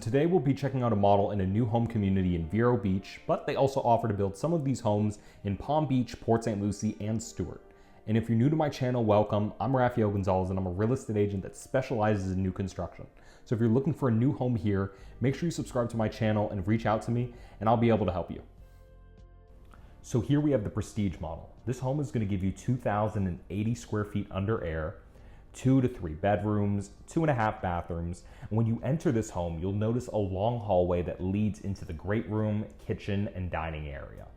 Today we'll be checking out a model in a new home community in Vero Beach, but they also offer to build some of these homes in Palm Beach, Port St. Lucie, and Stewart. And if you're new to my channel, welcome. I'm Raphael Gonzalez and I'm a real estate agent that specializes in new construction. So if you're looking for a new home here, make sure you subscribe to my channel and reach out to me and I'll be able to help you. So here we have the Prestige model. This home is going to give you 2,080 square feet under air, 2 to 3 bedrooms, 2.5 bathrooms. And when you enter this home, you'll notice a long hallway that leads into the great room, kitchen, and dining area.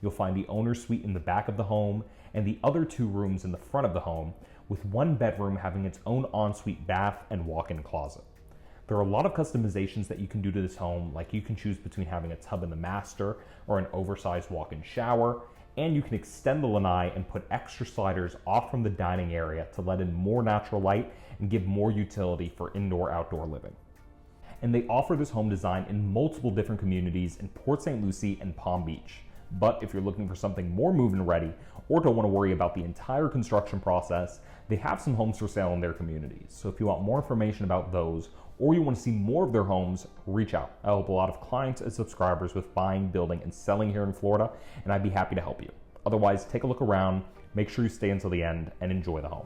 You'll find the owner's suite in the back of the home and the other 2 rooms in the front of the home, with 1 bedroom having its own ensuite bath and walk-in closet. There are a lot of customizations that you can do to this home, like you can choose between having a tub in the master or an oversized walk-in shower, and you can extend the lanai and put extra sliders off from the dining area to let in more natural light and give more utility for indoor-outdoor living. And they offer this home design in multiple different communities in Port St. Lucie and Palm Beach. But if you're looking for something more move-in ready or don't want to worry about the entire construction process, they have some homes for sale in their communities. So if you want more information about those or you want to see more of their homes, reach out. I help a lot of clients and subscribers with buying, building, and selling here in Florida, and I'd be happy to help you. Otherwise, take a look around, make sure you stay until the end, and enjoy the home.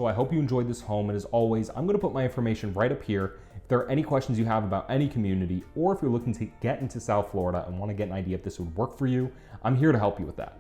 So I hope you enjoyed this home, and as always, I'm gonna put my information right up here. If there are any questions you have about any community, or if you're looking to get into South Florida and wanna get an idea if this would work for you, I'm here to help you with that.